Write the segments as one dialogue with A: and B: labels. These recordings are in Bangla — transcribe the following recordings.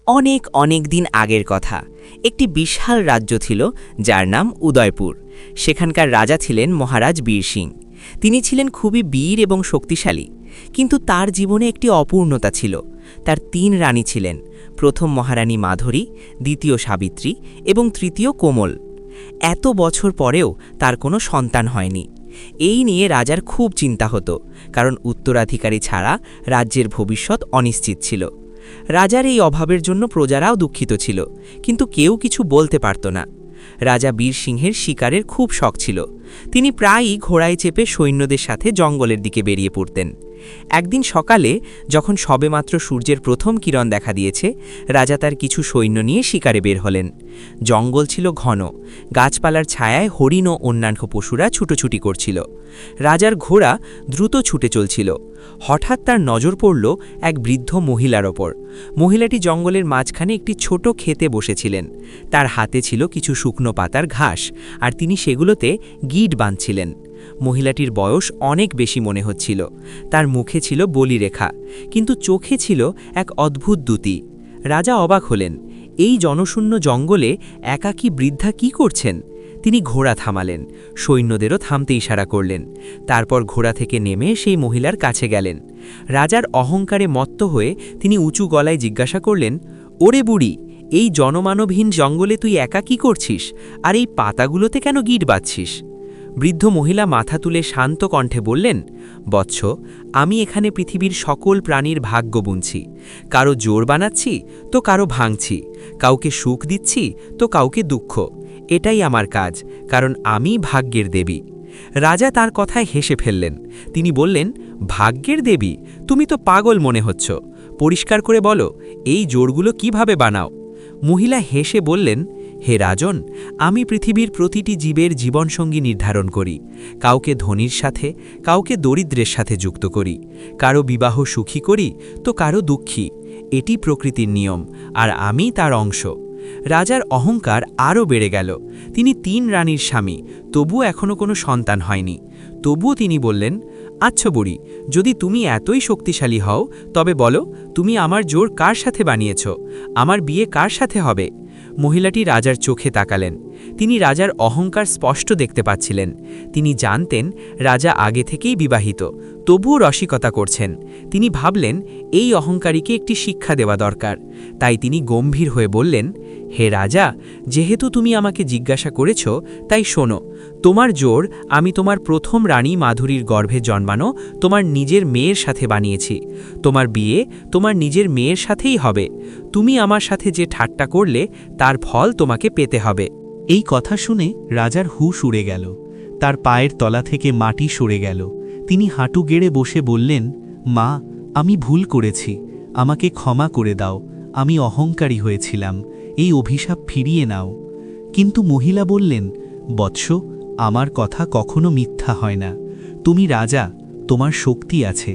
A: অনেক অনেক দিন আগের কথা। একটি বিশাল রাজ্য ছিল যার নাম উদয়পুর। সেখানকার রাজা ছিলেন মহারাজ বীর সিং। তিনি ছিলেন খুবই বীর এবং শক্তিশালী, কিন্তু তার জীবনে একটি অপূর্ণতা ছিল। তার ৩ রানী ছিলেন, প্রথম মহারানী মাধুরী, দ্বিতীয় সাবিত্রী এবং তৃতীয় কোমল। এত বছর পরেও তার কোনো সন্তান হয়নি। এই নিয়ে রাজার খুব চিন্তা হতো, কারণ উত্তরাধিকারী ছাড়া রাজ্যের ভবিষ্যৎ অনিশ্চিত ছিল। রাজার এই অভাবের জন্য প্রজারাও দুঃখিত ছিল, কিন্তু কেউ কিছু বলতে পারত না। রাজা বীর সিংহের শিকারের খুব শখ ছিল। তিনি প্রায়ই ঘোড়ায় চেপে সৈন্যদের সাথে জঙ্গলের দিকে বেরিয়ে পড়তেন। একদিন সকালে, যখন সবেমাত্র সূর্যের প্রথম কিরণ দেখা দিয়েছে, রাজা তার কিছু সৈন্য নিয়ে শিকারে বের হলেন। জঙ্গল ছিল ঘন, গাছপালার ছায়ায় হরিণ ও অন্যান্য পশুরা ছুটোছুটি করছিল। রাজার ঘোড়া দ্রুত ছুটে চলছিল। হঠাৎ তার নজর পড়ল এক বৃদ্ধ মহিলার ওপর। মহিলাটি জঙ্গলের মাঝখানে একটি ছোট ক্ষেতে বসেছিলেন। তার হাতে ছিল কিছু শুকনো পাতার ঘাস, আর তিনি সেগুলোতে গিট বাঁধছিলেন। মহিলাটির বয়স অনেক বেশি মনে হচ্ছিল। তার মুখে ছিল বলিরেখা, কিন্তু চোখে ছিল এক অদ্ভুত দ্যুতি। রাজা অবাক হলেন, এই জনশূন্য জঙ্গলে একাকী বৃদ্ধা কি করছেন? তিনি ঘোড়া থামালেন, সৈন্যদেরও থামতে ইশারা করলেন। তারপর ঘোড়া থেকে নেমে সেই মহিলার কাছে গেলেন। রাজার অহংকারে মত্ত হয়ে তিনি উঁচু গলায় জিজ্ঞাসা করলেন, ওরে বুড়ি, এই জনমানবহীন জঙ্গলে তুই একা কি করছিস, আর এই পাতাগুলোতে কেন গিট বাঁধছিস? বৃদ্ধ মহিলা মাথা তুলে শান্ত কণ্ঠে বললেন, বৎস, আমি এখানে পৃথিবীর সকল প্রাণীর ভাগ্য বুনছি। কারো জোর বানাচ্ছি তো কারো ভাঙছি, কাউকে সুখ দিচ্ছি তো কাউকে দুঃখ। এটাই আমার কাজ, কারণ আমি ভাগ্যের দেবী। রাজা তার কথায় হেসে ফেললেন। তিনি বললেন, ভাগ্যের দেবী? তুমি তো পাগল মনে হচ্ছ। পরিষ্কার করে বলো, এই জোরগুলো কিভাবে বানাও? মহিলা হেসে বললেন, হে রাজন, আমি পৃথিবীর প্রতিটি জীবের জীবনসঙ্গী নির্ধারণ করি। কাউকে ধনীর সাথে, কাউকে দরিদ্রের সাথে যুক্ত করি। কারো বিবাহ সুখী করি তো কারো দুঃখী। এটি প্রকৃতির নিয়ম, আর আমি তার অংশ। রাজার অহংকার আরও বেড়ে গেল। তিনি ৩ রানীর স্বামী, তবুও এখনও কোনো সন্তান হয়নি। তবুও তিনি বললেন, আচ্ছা বুড়ি, যদি তুমি এতই শক্তিশালী হও, তবে বলো, তুমি আমার জোর কার সাথে বানিয়েছ? আমার বিয়ে কার সাথে হবে? মহিলাটি রাজার চোখে তাকালেন। তিনি রাজার অহংকার স্পষ্ট দেখতে পাচ্ছিলেন। তিনি জানতেন রাজা আগে থেকেই বিবাহিত, তবুও রসিকতা করছেন। তিনি ভাবলেন, এই অহংকারীকে একটি শিক্ষা দেওয়া দরকার। তাই তিনি গম্ভীর হয়ে বললেন, হে রাজা, যেহেতু তুমি আমাকে জিজ্ঞাসা করেছ, তাই শোনো। তোমার জোর আমি তোমার প্রথম রানী মাধুরীর গর্ভে জন্মানো তোমার নিজের মেয়ের সাথে বানিয়েছি। তোমার বিয়ে তোমার নিজের মেয়ের সাথেই হবে। তুমি আমার সাথে যে ঠাট্টা করলে, তার ফল তোমাকে পেতে হবে।
B: এই কথা শুনে রাজার হুঁশ উড়ে গেল। তার পায়ের তলা থেকে মাটি সরে গেল। তিনি হাঁটু গেড়ে বসে বললেন, মা, আমি ভুল করেছি, আমাকে ক্ষমা করে দাও। আমি অহংকারী হয়েছিলাম, এই অভিশাপ ফিরিয়ে নাও। কিন্তু মহিলা বললেন, বৎস, আমার কথা কখনো মিথ্যা হয় না। তুমি রাজা, তোমার শক্তি আছে,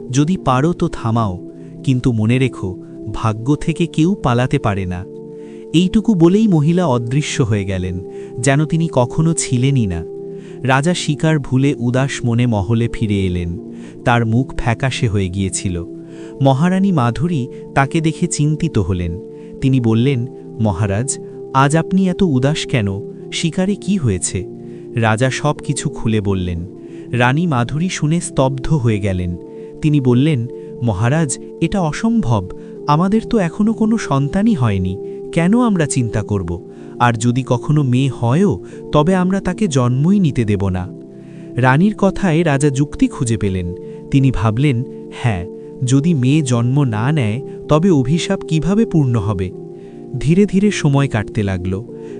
B: যদি পারো তো থামাও, কিন্তু মনে রেখো, ভাগ্য থেকে কেউ পালাতে পারে না। এইটুকু বলেই মহিলা অদৃশ্য হয়ে গেলেন, যেন তিনি কখনো ছিলেনই না। রাজা শিকার ভুলে উদাস মনে মহলে ফিরে এলেন। তার মুখ ফ্যাকাশে হয়ে গিয়েছিল। মহারানী মাধুরী তাকে দেখে চিন্তিত হলেন। তিনি বললেন, মহারাজ, আজ আপনি এত উদাস কেন? শিকারে কি হয়েছে? রাজা সব কিছু খুলে বললেন। রানী মাধুরী শুনে স্তব্ধ হয়ে গেলেন। তিনি বললেন, মহারাজ, এটা অসম্ভব। আমাদের তো এখনো কোনো সন্তানই হয়নি। কেন আমরা চিন্তা করব? আর যদি কখনো মেয়ে হয়ও, তবে আমরা তাকে জন্মই নিতে দেব না। রানীর কথায় রাজা যুক্তি খুঁজে পেলেন। তিনি ভাবলেন, হ্যাঁ, যদি মেয়ে জন্ম না নেয়, তবে অভিশাপ কিভাবে পূর্ণ হবে? ধীরে ধীরে সময় কাটতে লাগল।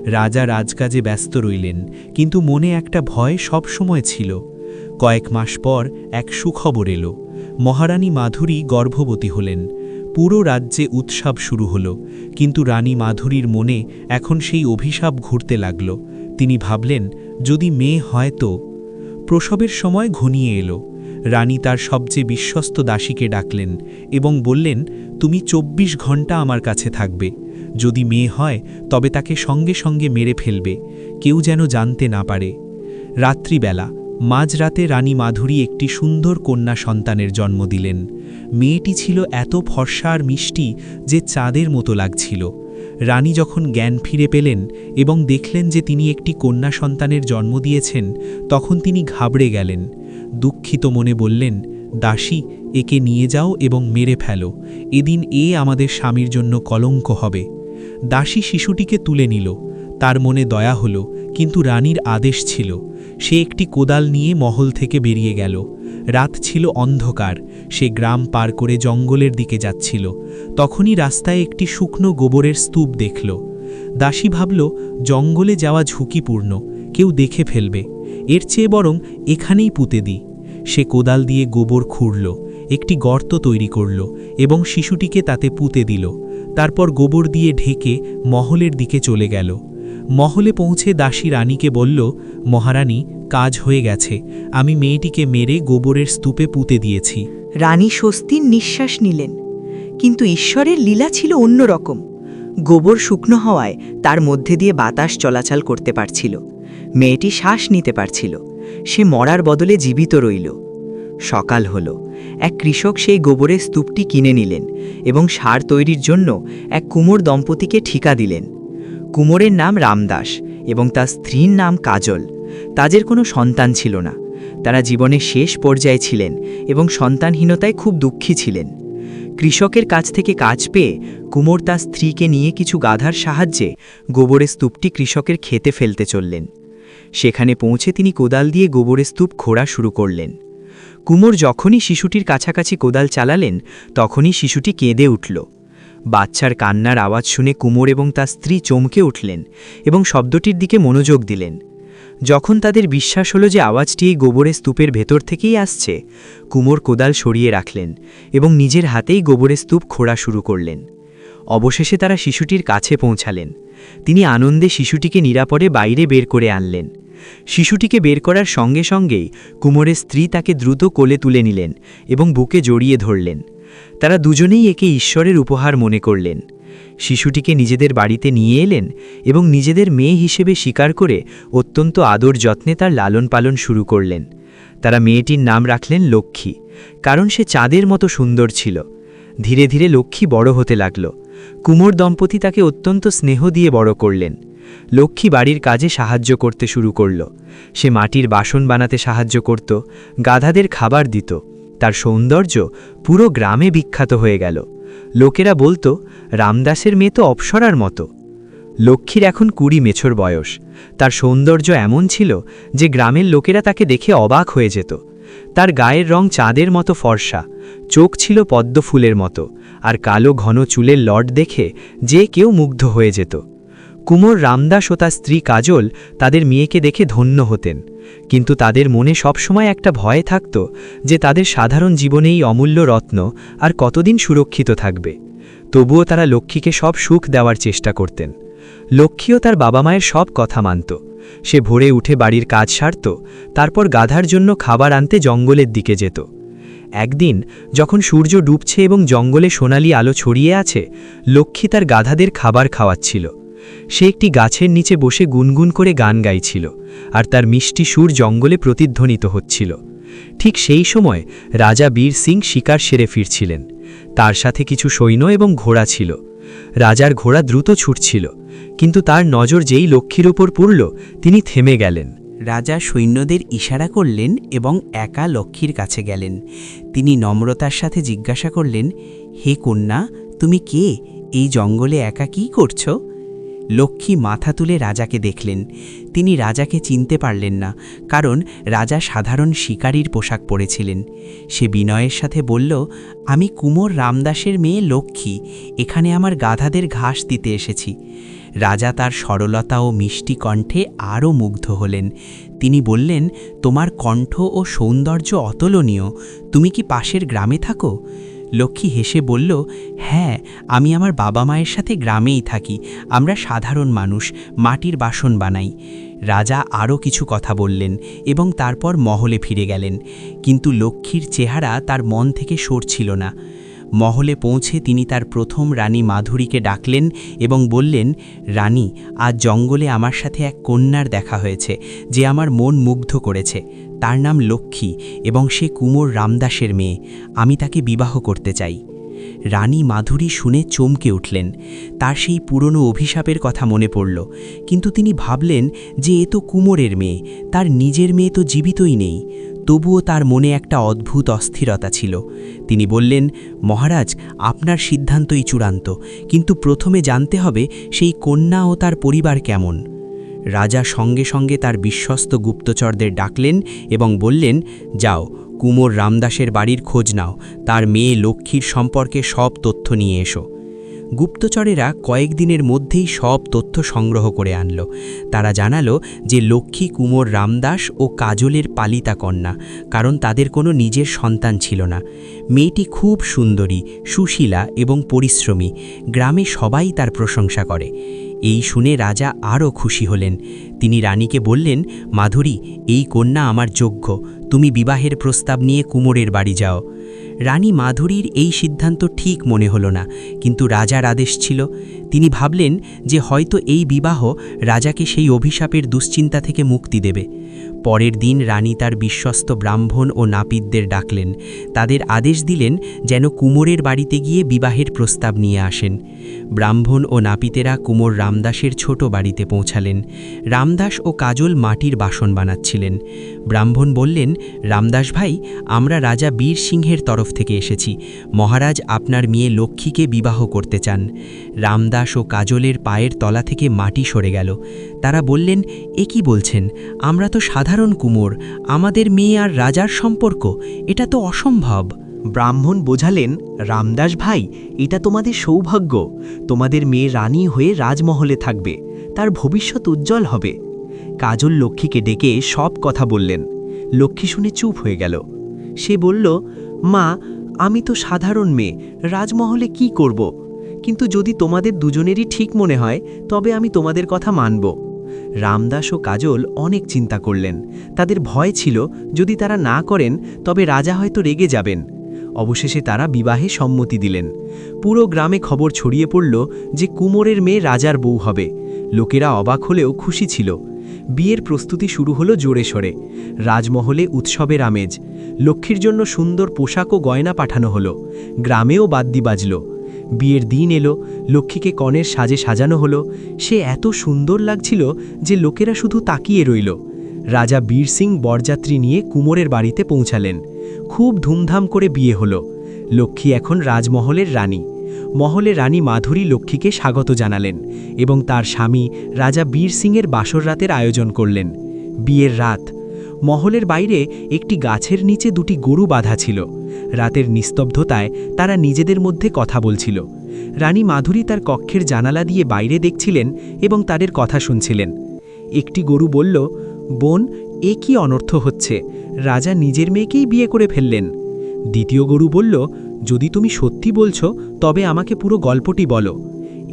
B: রাজা রাজকাজে ব্যস্ত রইলেন, কিন্তু মনে একটা ভয় সব সময় ছিল। কয়েক মাস পর এক সুখবর এলো। মহারানী মাধুরী গর্ভবতী হলেন। পুরো রাজ্যে উৎসব শুরু হলো, কিন্তু রানী মাধুরীর মনে এখন সেই অভিশাপ ঘুরতে লাগল। তিনি ভাবলেন, যদি মেয়ে হয় তো। প্রসবের সময় ঘনিয়ে এলো। রানী তার সবচেয়ে বিশ্বস্ত দাসীকে ডাকলেন এবং বললেন, তুমি 24 ঘন্টা আমার কাছে থাকবে। যদি মেয়ে হয় তবে তাকে সঙ্গে সঙ্গে মেরে ফেলবে, কেউ যেন জানতে না পারে। রাত্রিবেলা মাঝরাতে রানী মাধুরী একটি সুন্দর কন্যা সন্তানের জন্ম দিলেন। মেয়েটি ছিল এত ফর্সা আর মিষ্টি যে চাঁদের মতো লাগছিল। রানী যখন জ্ঞান ফিরে পেলেন এবং দেখলেন যে তিনি একটি কন্যা সন্তানের জন্ম দিয়েছেন, তখন তিনি ঘাবড়ে গেলেন। দুঃখিত মনে বললেন, দাসী, একে নিয়ে যাও এবং মেরে ফেলো। এদিন আমাদের স্বামীর জন্য কলঙ্ক হবে। দাসী শিশুটিকে তুলে নিল। তার মনে দয়া হল, কিন্তু রানীর আদেশ ছিল। সে একটি কোদাল নিয়ে মহল থেকে বেরিয়ে গেল। রাত ছিল অন্ধকার। সে গ্রাম পার করে জঙ্গলের দিকে যাচ্ছিল। তখনই রাস্তায় একটি শুকনো গোবরের স্তূপ দেখল। দাসী ভাবল, জঙ্গলে যাওয়া ঝুঁকিপূর্ণ, কেউ দেখে ফেলবে। এর চেয়ে বরং এখানেই পুঁতে দিই। সে কোদাল দিয়ে গোবর খুঁড়ল, একটি গর্ত তৈরি করল এবং শিশুটিকে তাতে পুঁতে দিল। তারপর গোবর দিয়ে ঢেকে মহলের দিকে চলে গেল। মহলে পৌঁছে দাসী রানীকে বলল, মহারানী, কাজ হয়ে গেছে। আমি মেয়েটিকে মেরে গোবরের স্তূপে পুঁতে দিয়েছি।
C: রানী স্বস্তির নিঃশ্বাস নিলেন। কিন্তু ঈশ্বরের লীলা ছিল অন্যরকম। গোবর শুকনো হওয়ায় তার মধ্যে দিয়ে বাতাস চলাচল করতে পারছিল। মেয়েটি শ্বাস নিতে পারছিল। সে মরার বদলে জীবিত রইল। সকাল হল। এক কৃষক সেই গোবরের স্তূপটি কিনে নিলেন এবং সার তৈরির জন্য এক কুমোর দম্পতিকে ঠিকা দিলেন। কুমোরের নাম রামদাস এবং তার স্ত্রীর নাম কাজল। তাদের কোনো সন্তান ছিল না। তারা জীবনের শেষ পর্যায়ে ছিলেন এবং সন্তানহীনতায় খুব দুঃখী ছিলেন। কৃষকের কাছ থেকে কাজ পেয়ে কুমোর তার স্ত্রীকে নিয়ে কিছু গাধার সাহায্যে গোবরের স্তূপটি কৃষকের খেতে ফেলতে চললেন। সেখানে পৌঁছে তিনি কোদাল দিয়ে গোবরের স্তূপ খোঁড়া শুরু করলেন। কুমোর যখনই শিশুটির কাছাকাছি কোদাল চালালেন, তখনই শিশুটি কেঁদে উঠল। বাচ্চার কান্নার আওয়াজ শুনে কুমোর এবং তার স্ত্রী চমকে উঠলেন এবং শব্দটির দিকে মনোযোগ দিলেন। যখন তাদের বিশ্বাস হলো যে আওয়াজটি এই গোবরের স্তূপের ভেতর থেকেই আসছে, কুমোর কোদাল সরিয়ে রাখলেন এবং নিজের হাতেই গোবরের স্তূপ খোঁড়া শুরু করলেন। অবশেষে তারা শিশুটির কাছে পৌঁছালেন। তিনি আনন্দে শিশুটিকে নিরাপদে বাইরে বের করে আনলেন। শিশুটিকে বের করার সঙ্গে সঙ্গেই কুমোরের স্ত্রী তাকে দ্রুত কোলে তুলে নিলেন এবং বুকে জড়িয়ে ধরলেন। তারা দুজনেই একে ঈশ্বরের উপহার মনে করলেন। শিশুটিকে নিজেদের বাড়িতে নিয়ে এলেন এবং নিজেদের মেয়ে হিসেবে স্বীকার করে অত্যন্ত আদর যত্নে তার লালন পালন শুরু করলেন। তারা মেয়েটির নাম রাখলেন লক্ষ্মী, কারণ সে চাঁদের মতো সুন্দর ছিল। ধীরে ধীরে লক্ষ্মী বড় হতে লাগল। কুমোর দম্পতি তাকে অত্যন্ত স্নেহ দিয়ে বড় করলেন। লক্ষ্মী বাড়ির কাজে সাহায্য করতে শুরু করল। সে মাটির বাসন বানাতে সাহায্য করত, গাধাদের খাবার দিত। তার সৌন্দর্য পুরো গ্রামে বিখ্যাত হয়ে গেল। লোকেরা বলতো, রামদাসের মেয়ে তো অপ্সরার মতো। লক্ষ্মীর এখন 20 বছর বয়স। তার সৌন্দর্য এমন ছিল যে গ্রামের লোকেরা তাকে দেখে অবাক হয়ে যেত। তার গায়ের রং চাঁদের মতো ফর্সা, চোখ ছিল পদ্ম ফুলের মতো, আর কালো ঘন চুলের লট দেখে যে কেউ মুগ্ধ হয়ে যেত। কুমোর রামদাস ও তার স্ত্রী কাজল তাদের মেয়েকে দেখে ধন্য হতেন, কিন্তু তাদের মনে সবসময় একটা ভয় থাকত যে তাদের সাধারণ জীবনেই অমূল্য রত্ন আর কতদিন সুরক্ষিত থাকবে। তবুও তারা লক্ষ্মীকে সব সুখ দেওয়ার চেষ্টা করতেন। লক্ষ্মীও তার বাবা মায়ের সব কথা মানত। সে ভোরে উঠে বাড়ির কাজ সারত, তারপর গাধার জন্য খাবার আনতে জঙ্গলের দিকে যেত। একদিন যখন সূর্য ডুবছে এবং জঙ্গলে সোনালি আলো ছড়িয়ে আছে, লক্ষ্মী তার গাধাদের খাবার খাওয়াচ্ছিল। সে একটি গাছের নিচে বসে গুনগুন করে গান গাইছিল, আর তার মিষ্টি সুর জঙ্গলে প্রতিধ্বনিত হচ্ছিল। ঠিক সেই সময় রাজা বীর সিং শিকার সেরে ফিরছিলেন। তার সাথে কিছু সৈন্য এবং ঘোড়া ছিল। রাজার ঘোড়া দ্রুত ছুটছিল, কিন্তু তার নজর যেই লক্ষ্মীর উপর পড়ল, তিনি থেমে গেলেন।
A: রাজা সৈন্যদের ইশারা করলেন এবং একা লক্ষ্মীর কাছে গেলেন। তিনি নম্রতার সাথে জিজ্ঞাসা করলেন, হে কন্যা, তুমি কে? এই জঙ্গলে একা কী করছো? লক্ষ্মী মাথা তুলে রাজাকে দেখলেন। তিনি রাজাকে চিনতে পারলেন না, কারণ রাজা সাধারণ শিকারীর পোশাক পরেছিলেন। সে বিনয়ের সাথে বলল, আমি কুমোর রামদাসের মেয়ে লক্ষ্মী, এখানে আমার গাধাদের ঘাস দিতে এসেছি। রাজা তার সরলতা ও মিষ্টি কণ্ঠে আরও মুগ্ধ হলেন। তিনি বললেন, তোমার কণ্ঠ ও সৌন্দর্য অতুলনীয়। তুমি কি পাশের গ্রামে থাকো? লক্ষ্মী হেসে বলল, হ্যাঁ, আমি আমার বাবা মায়ের সাথে গ্রামেই থাকি। আমরা সাধারণ মানুষ, মাটির বাসন বানাই। রাজা আরও কিছু কথা বললেন এবং তারপর মহলে ফিরে গেলেন, কিন্তু লক্ষ্মীর চেহারা তার মন থেকে সরছিল না। মহলে পৌঁছে তিনি তার প্রথম রানী মাধুরীকে ডাকলেন এবং বললেন, রানী, আজ জঙ্গলে আমার সাথে এক কন্যার দেখা হয়েছে যে আমার মন মুগ্ধ করেছে। তার নাম লক্ষ্মী এবং সে কুমোর রামদাসের মেয়ে। আমি তাকে বিবাহ করতে চাই। রানী মাধুরী শুনে চমকে উঠলেন। তার সেই পুরনো অভিশাপের কথা মনে পড়ল, কিন্তু তিনি ভাবলেন যে এ তো কুমোরের মেয়ে, তার নিজের মেয়ে তো জীবিতই নেই। তবুও তার মনে একটা অদ্ভুত অস্থিরতা ছিল। তিনি বললেন, মহারাজ, আপনার সিদ্ধান্তই চূড়ান্ত, কিন্তু প্রথমে জানতে হবে সেই কন্যা ও তার পরিবার কেমন। রাজা সঙ্গে সঙ্গে তার বিশ্বস্ত গুপ্তচরদের ডাকলেন এবং বললেন, যাও, কুমোর রামদাসের বাড়ির খোঁজ নাও, তার মেয়ে লক্ষ্মীর সম্পর্কে সব তথ্য নিয়ে এসো। গুপ্তচরেরা কয়েকদিনের মধ্যেই সব তথ্য সংগ্রহ করে আনল। তারা জানালো যে লক্ষ্মী কুমোর রামদাস ও কাজলের পালিতা কন্যা, কারণ তাদের কোনো নিজের সন্তান ছিল না। মেয়েটি খুব সুন্দরী, সুশীলা এবং পরিশ্রমী। গ্রামে সবাই তার প্রশংসা করে। এই শুনে রাজা আরও খুশি হলেন। তিনি রানীকে বললেন, মাধুরী, এই কন্যা আমার যোগ্য, তুমি বিবাহের প্রস্তাব নিয়ে কুমোরের বাড়ি যাও। রানী মাধুরীর এই সিদ্ধান্ত ঠিক মনে হলো না, কিন্তু রাজার আদেশ ছিল। তিনি ভাবলেন যে হয়তো এই বিবাহ রাজাকে সেই অভিশাপের দুশ্চিন্তা থেকে মুক্তি দেবে। পরের দিন রানী তার বিশ্বস্ত ব্রাহ্মণ ও নাপিতদের ডাকলেন। তাদের আদেশ দিলেন যেন কুমোরের বাড়িতে গিয়ে বিবাহের প্রস্তাব নিয়ে আসেন। ব্রাহ্মণ ও নাপিতেরা কুমোর রামদাসের ছোট বাড়িতে পৌঁছালেন। রামদাস ও কাজল মাটির বাসন বানাচ্ছিলেন। ব্রাহ্মণ বললেন, রামদাস ভাই, আমরা রাজা বীর সিংহের তরফ থেকে এসেছি। মহারাজ আপনার মেয়ে লক্ষ্মীকে বিবাহ করতে চান। রামদাস ও কাজলের পায়ের তলা থেকে মাটি সরে গেল। তারা বললেন, এ কি বলছেন? আমরা তো সাধারণ কুমোর, আমাদের মেয়ে আর রাজার সম্পর্ক, এটা তো অসম্ভব।
D: ব্রাহ্মণ বোঝালেন, রামদাস ভাই, এটা তোমাদের সৌভাগ্য। তোমাদের মেয়ে রানী হয়ে রাজমহলে থাকবে, তার ভবিষ্যৎ উজ্জ্বল হবে। কাজল লক্ষ্মীকে ডেকে সব কথা বললেন। লক্ষ্মী শুনে চুপ হয়ে গেল। সে বলল, মা, আমি তো সাধারণ মেয়ে, রাজমহলে কি করব? কিন্তু যদি তোমাদের দুজনেরই ঠিক মনে হয় তবে আমি তোমাদের কথা মানব। রামদাস ও কাজল অনেক চিন্তা করলেন। তাদের ভয় ছিল যদি তারা না করেন তবে রাজা হয়তো রেগে যাবেন। অবশেষে তারা বিবাহে সম্মতি দিলেন। পুরো গ্রামে খবর ছড়িয়ে পড়ল যে কুমোরের মেয়ে রাজার বউ হবে। লোকেরা অবাক হলেও খুশি ছিল। বিয়ের প্রস্তুতি শুরু হলো জোরে সোরে। রাজমহলে উৎসবের আমেজ। লক্ষ্মীর জন্য সুন্দর পোশাক ও গয়না পাঠানো হলো। গ্রামেও বাদ্যি বাজল। বিয়ের দিন এলো। লক্ষ্মীকে কনের সাজে সাজানো হলো। সে এত সুন্দর লাগছিল যে লোকেরা শুধু তাকিয়ে রইল। রাজা বীর সিং বরযাত্রী নিয়ে কুমোরের বাড়িতে পৌঁছালেন। খুব ধুমধাম করে বিয়ে হলো। লক্ষ্মী এখন রাজমহলের রানী। মহলে রানী মাধুরী লক্ষ্মীকে স্বাগত জানালেন এবং তার স্বামী রাজা বীর সিংয়ের বাসর রাতের আয়োজন করলেন। বিয়ের রাত। মহলের বাইরে একটি গাছের নিচে দুটি গরু বাঁধা ছিল। রাতের নিস্তব্ধতায় তারা নিজেদের মধ্যে কথা বলছিল। রানী মাধুরী তার কক্ষের জানালা দিয়ে বাইরে দেখছিলেন এবং তাদের কথা শুনছিলেন। একটি গরু বলল, বোন, এ কি অনর্থ হচ্ছে? রাজা নিজের মেয়েকেই বিয়ে করে ফেললেন। দ্বিতীয় গরু বলল, যদি তুমি সত্যি বলছো তবে আমাকে পুরো গল্পটি বলো।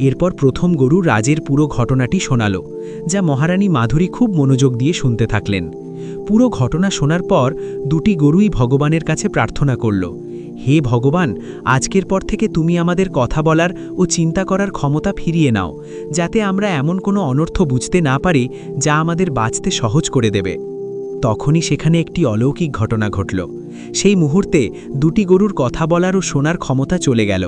D: এরপর প্রথম গরু রাজের পুরো ঘটনাটি শোনাল, যা মহারানী মাধুরী খুব মনোযোগ দিয়ে শুনতে থাকলেন। পুরো ঘটনা শোনার পর দুটি গরুই ভগবানের কাছে প্রার্থনা করল, হে ভগবান, আজকের পর থেকে তুমি আমাদের কথা বলার ও চিন্তা করার ক্ষমতা ফিরিয়ে নাও, যাতে আমরা এমন কোনো অনর্থ বুঝতে না পারি যা আমাদের বাঁচতে সহজ করে দেবে। তখনই সেখানে একটি অলৌকিক ঘটনা ঘটল। সেই মুহূর্তে দুটি গরুর কথা বলার ও শোনার ক্ষমতা চলে গেল।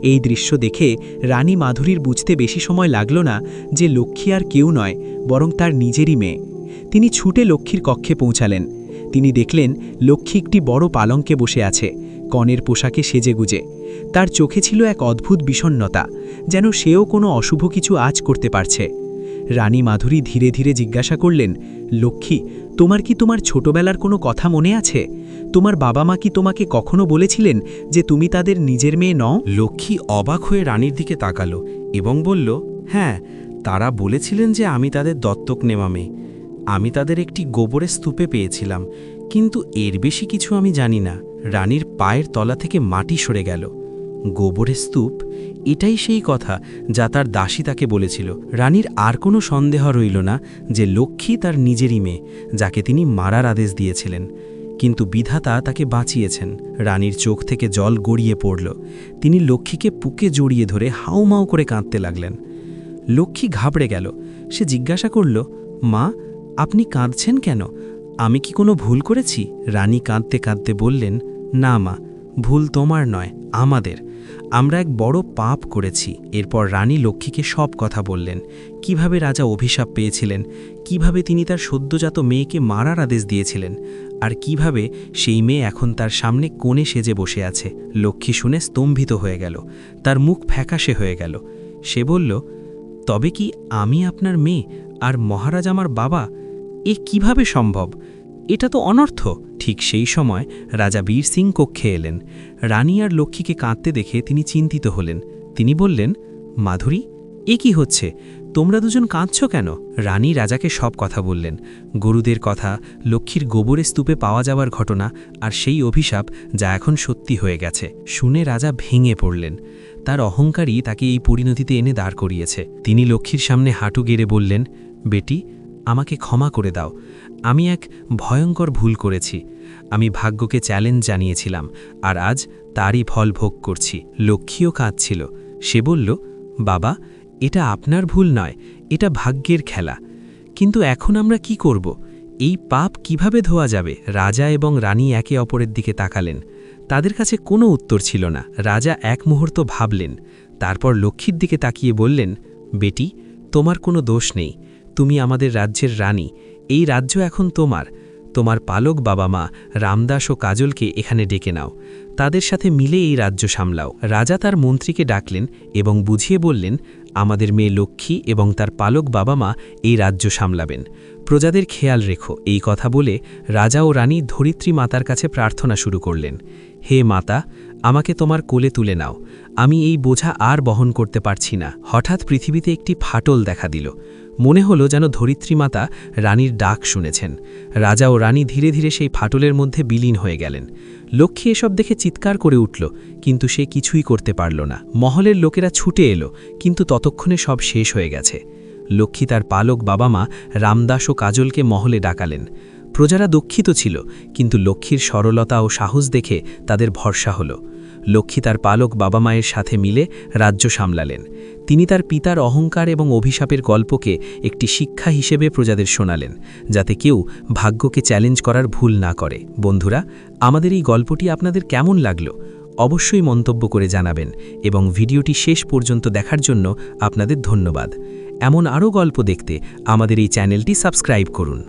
D: এই দৃশ্য দেখে রানী মাধুরীর বুঝতে বেশি সময় লাগল না যে লক্ষ্মী আর কেউ নয়, বরং তার নিজেরই মেয়ে। তিনি ছুটে লক্ষ্মীর কক্ষে পৌঁছালেন। তিনি দেখলেন লক্ষ্মী একটি বড় পালঙ্কে বসে আছে, কনের পোশাকে সেজেগুজে। তার চোখে ছিল এক অদ্ভুত বিষণ্ণতা, যেন সেও কোনো অশুভ কিছু আজ করতে পারছে। রানী মাধুরী ধীরে ধীরে জিজ্ঞাসা করলেন, লক্ষ্মী, তোমার কি তোমার ছোটবেলার কোনো কথা মনে আছে? তোমার বাবা মা কি তোমাকে কখনো বলেছিলেন যে তুমি তাদের নিজের মেয়ে নও?
E: লক্ষ্মী অবাক হয়ে রানীর দিকে তাকালো এবং বলল, হ্যাঁ, তারা বলেছিলেন যে আমি তাদের দত্তক নেওয়া মেয়ে। আমি তাদের একটি গোবরের স্তূপে পেয়েছিলাম, কিন্তু এর বেশি কিছু আমি জানি না। রানীর পায়ের তলা থেকে মাটি সরে গেল। গোবরের স্তূপ, এটাই সেই কথা যা তার দাসী তাকে বলেছিল। রানীর আর কোনো সন্দেহ রইল না যে লক্ষ্মী তার নিজেরই মেয়ে, যাকে তিনি মারার আদেশ দিয়েছিলেন। কিন্তু বিধাতা তাকে বাঁচিয়েছেন। রানীর চোখ থেকে জল গড়িয়ে পড়ল। তিনি লক্ষ্মীকে বুকে জড়িয়ে ধরে হাউমাউ করে কাঁদতে লাগলেন। লক্ষ্মী ঘাবড়ে গেল। সে জিজ্ঞাসা করল, মা, আপনি কাঁদছেন কেন? আমি কি কোনো ভুল করেছি? রানী কাঁদতে কাঁদতে বললেন, না মা, ভুল তোমার নয়, আমাদের। আমরা এক বড় পাপ করেছি। এরপর রানী লক্ষ্মীকে সব কথা বললেন, কিভাবে রাজা অভিশাপ পেয়েছিলেন, কিভাবে তিনি তার সদ্যজাত মেয়েকে মারার আদেশ দিয়েছিলেন, আর কিভাবে সেই মেয়ে এখন তার সামনে কোণে সেজে বসে আছে। লক্ষ্মী শুনে স্তম্ভিত হয়ে গেল, তার মুখ ফ্যাকাশে হয়ে গেল। সে বলল, তবে কি আমি আপনার মেয়ে আর মহারাজ আমার বাবা? এ কিভাবে সম্ভব? এটা তো অনর্থ। ঠিক সেই সময় রাজা বীর সিং কক্ষে এলেন। রানী আর লক্ষ্মীকে কাঁদতে দেখে তিনি চিন্তিত হলেন। তিনি বললেন, মাধুরী, এ কি হচ্ছে? তোমরা দুজন কাঁদছ কেন? রানী রাজাকে সব কথা বললেন, গরুদের কথা, লক্ষ্মীর গোবরের স্তূপে পাওয়া যাওয়ার ঘটনা, আর সেই অভিশাপ যা এখন সত্যি হয়ে গেছে। শুনে রাজা ভেঙে পড়লেন। তার অহংকারই তাকে এই পরিণতিতে এনে দাঁড় করিয়েছে। তিনি লক্ষ্মীর সামনে হাঁটু গেড়ে বললেন, বেটি, আমাকে ক্ষমা করে দাও। আমি এক ভয়ঙ্কর ভুল করেছি। আমি ভাগ্যকে চ্যালেঞ্জ জানিয়েছিলাম, আর আজ তারই ফল ভোগ করছি। লক্ষ্মীও কাঁদছিল। সে বলল, বাবা, এটা আপনার ভুল নয়, এটা ভাগ্যের খেলা। কিন্তু এখন আমরা কি করব? এই পাপ কিভাবে ধোয়া যাবে? রাজা এবং রানী একে অপরের দিকে তাকালেন। তাদের কাছে কোনো উত্তর ছিল না। রাজা এক মুহূর্ত ভাবলেন, তারপর লক্ষ্মীর দিকে তাকিয়ে বললেন, বেটি, তোমার কোনো দোষ নেই। তুমি আমাদের রাজ্যের রানী। এই রাজ্য এখন তোমার। তোমার পালক বাবা মা রামদাস ও কাজলকে এখানে ডেকে নাও। তাদের সাথে মিলে এই রাজ্য সামলাও। রাজা তার মন্ত্রীকে ডাকলেন এবং বুঝিয়ে বললেন, আমাদের মেয়ে লক্ষ্মী এবং তার পালক বাবা মা এই রাজ্য সামলাবেন। প্রজাদের খেয়াল রেখো। এই কথা বলে রাজা ও রানী ধরিত্রী মাতার কাছে প্রার্থনা শুরু করলেন। হে মাতা, আমাকে তোমার কোলে তুলে নাও। আমি এই বোঝা আর বহন করতে পারছি না। হঠাৎ পৃথিবীতে একটি ফাটল দেখা দিল। মনে হলো যেন ধরিত্রী মাতা রানীর ডাক শুনেছেন। রাজা ও রানী ধীরে ধীরে সেই ফাটলের মধ্যে বিলীন হয়ে গেলেন। লক্ষ্মী এসব দেখে চিৎকার করে উঠল, কিন্তু সে কিছুই করতে পারল না। মহলের লোকেরা ছুটে এলো, কিন্তু ততক্ষণে সব শেষ হয়ে গেছে। লক্ষ্মী তার পালক বাবা মা রামদাস ও কাজলকে মহলে ডাকালেন। প্রজারা দুঃখিত ছিল, কিন্তু লক্ষ্মীর সরলতা ও সাহস দেখে তাদের ভরসা হলো। লক্ষ্মী তার পালক বাবা মায়ের সাথে মিলে রাজ্য সামলালেন। তিনি তার পিতার অহংকার এবং অভিশাপের গল্পকে একটি শিক্ষা হিসেবে প্রজাদের শোনালেন, যাতে কেউ ভাগ্যকে চ্যালেঞ্জ করার ভুল না করে। বন্ধুরা, আমাদের এই গল্পটি আপনাদের কেমন লাগলো? অবশ্যই মন্তব্য করে জানাবেন, এবং ভিডিওটি শেষ পর্যন্ত দেখার জন্য আপনাদের ধন্যবাদ। এমন আরও গল্প দেখতে আমাদের এই চ্যানেলটি সাবস্ক্রাইব করুন।